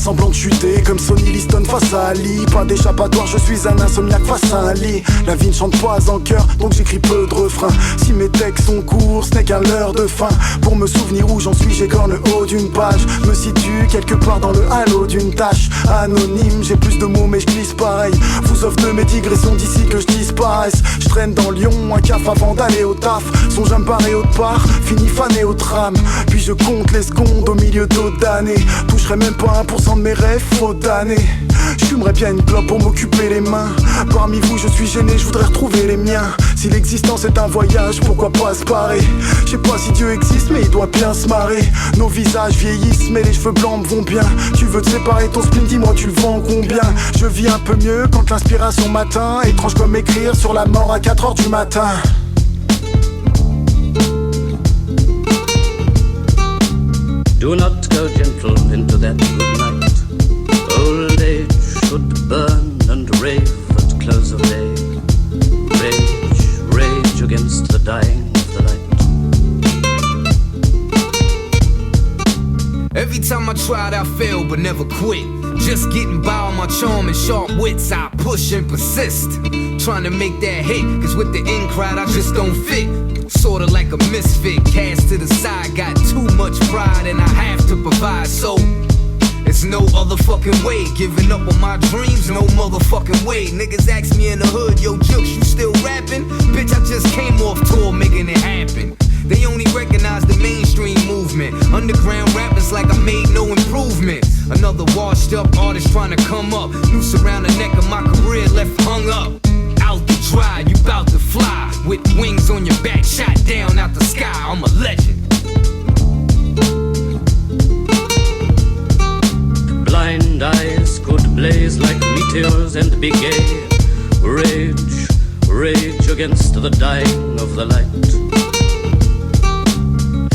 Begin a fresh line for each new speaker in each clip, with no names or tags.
semblant de chuter comme Sonny Liston face à Ali. Pas d'échappatoire, je suis un insomniaque face à un lit. La vie ne chante pas en chœur, donc j'écris peu de refrains. Si mes textes sont courts, ce n'est qu'un leurre de fin. Pour me souvenir où j'en suis, j'écorne le haut d'une page. Me situe quelque part dans le halo d'une tâche. Anonyme, j'ai plus de mots mais je glisse pareil. Vous offre de mes digressions d'ici que je disparaisse. Je traîne dans Lyon, un caf avant d'aller au taf. Songe à me barrer autre part, fini fané au tram. Puis je compte les secondes au milieu d'autres d'années. Toucherai même pas 1% de mes rêves, faute d'années. J'fumerais bien une clope pour m'occuper les mains. Parmi vous je suis gêné, je voudrais retrouver les miens. Si l'existence est un voyage, pourquoi pas se parer? Je sais pas si Dieu existe mais il doit bien se marrer. Nos visages vieillissent mais les cheveux blancs me vont bien. Tu veux te séparer ton spleen, dis-moi tu le vends combien? Je vis un peu mieux quand l'inspiration m'atteint. Étrange comme écrire sur la mort à 4h du matin.
Do not go gentle into that good night. Old age should burn and rave at close of day. Rage, rage against the dying of the light.
Every time I tried I failed but never quit. Just getting by on my charm and sharp wits. I push and persist, trying to make that hit. Cause with the in crowd I just don't fit. Sorta like a misfit, cast to the side. Got too much pride and I have to provide. So it's no other fucking way. Giving up on my dreams, no motherfucking way. Niggas ask me in the hood, yo Jukes, you still rapping? Bitch, I just came off tour making it happen. They only recognize the mainstream movement. Underground rappers like I made no improvement. Another washed up artist trying to come up. Noose around the neck of my career left hung up. Out the dry, you bout to fly. With wings on your back, shot down out the sky. I'm a legend.
Blind eyes could blaze like meteors and be gay. Rage, rage against the dying of the light.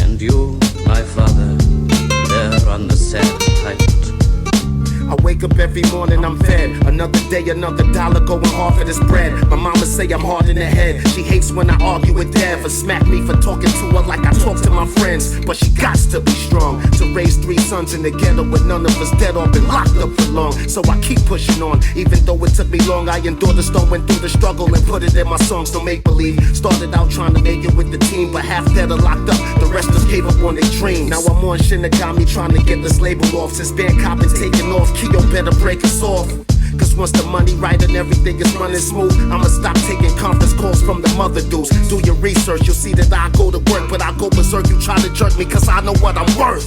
And you, my father, there on the sad height.
I wake up every morning, I'm fed. Another day, another dollar going hard for this bread. My mama say I'm hard in the head. She hates when I argue with Dev or smack me for talking to her like I talk to my friends. But she gots to be strong to raise 3 sons in the ghetto with none of us dead or been locked up for long. So I keep pushing on, even though it took me long. I endured the storm, went through the struggle and put it in my songs. Don't make believe. Started out trying to make it with the team, but half dead or locked up. The rest just gave up on their dreams. Now I'm on Shinigami trying to get this label off. Since Bangkok been taking off, Kyo better break us off. Cause once the money right and everything is running smooth, I'ma stop taking conference calls from the mother dudes. Do your research, you'll see that I go to work, but I go berserk. You try to jerk me cause I know what I'm worth.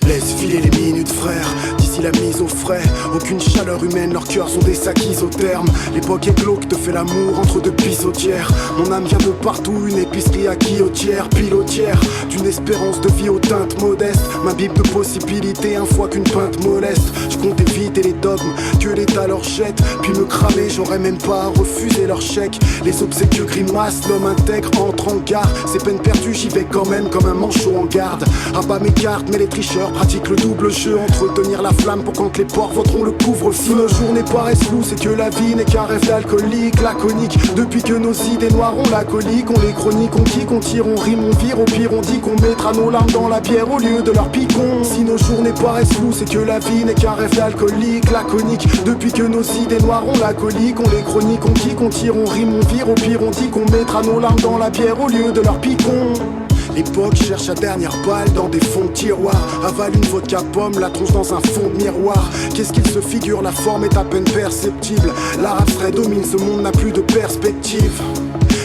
Laisse filer les minutes frère, d'ici la mise au frais. Aucune chaleur humaine, leurs cœurs sont des sacs isothermes. L'époque est glauque, te fait l'amour entre deux pissotières. Mon âme vient de partout, une épicerie à guillotière. Pilotière d'une espérance de vie aux teintes modestes. M'imbibe de possibilités, un fois qu'une pinte moleste. Je compte éviter les dogmes que l'État leur jette. Puis me cramer, j'aurais même pas à refuser leur chèque. Les obséquieux grimacent, l'homme intègre entre en gare. C'est peine perdue, j'y vais quand même comme un manchot en garde. Abat mes cartes, mais les tricheurs pratiquent le double jeu. Entretenir la flamme flammes pour quand les porcs voteront le couvre-feu. Si nos journées paraissent floues, c'est que la vie n'est qu'un rêve d'alcoolique, laconique. Depuis que nos idées noires ont la colique, on les chronique, on kick, on tire, on rime, on vire. Au pire on dit qu'on mettra nos larmes dans la bière au lieu de leur picon. Si nos journées paraissent floues, c'est que la vie n'est qu'un rêve d'alcoolique, laconique. Depuis que nos idées noires ont la colique, on les chronique, on kick, on tire, on rime, on vire. Au pire on dit qu'on mettra nos larmes dans la bière au lieu de leur picon. L'époque cherche la dernière balle dans des fonds de tiroir. Avale une vodka pomme, la tronche dans un fond de miroir. Qu'est-ce qu'il se figure, la forme est à peine perceptible. L'art abstrait domine, ce monde n'a plus de perspective.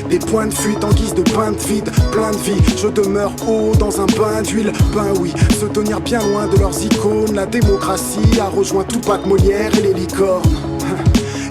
Des points de fuite en guise de pain de vide, plein de vie. Je demeure haut dans un bain d'huile. Ben oui, se tenir bien loin de leurs icônes. La démocratie a rejoint Tupac, Molière et les licornes.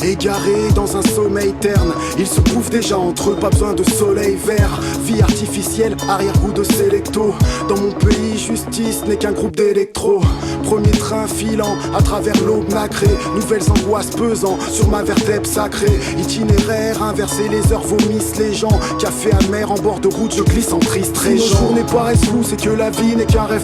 Égarés dans un sommeil terne, ils se trouvent déjà entre eux, pas besoin de soleil vert. Vie artificielle, arrière-goût de sélecto. Dans mon pays, justice n'est qu'un groupe d'électro. Premier train filant à travers l'aube nacrée. Nouvelles angoisses pesant sur ma vertèbre sacrée. Itinéraire inversé, les heures vomissent les gens. Café amer en bord de route, je glisse en triste région. Si nos journées paraissent floues, c'est que la vie n'est qu'un rêve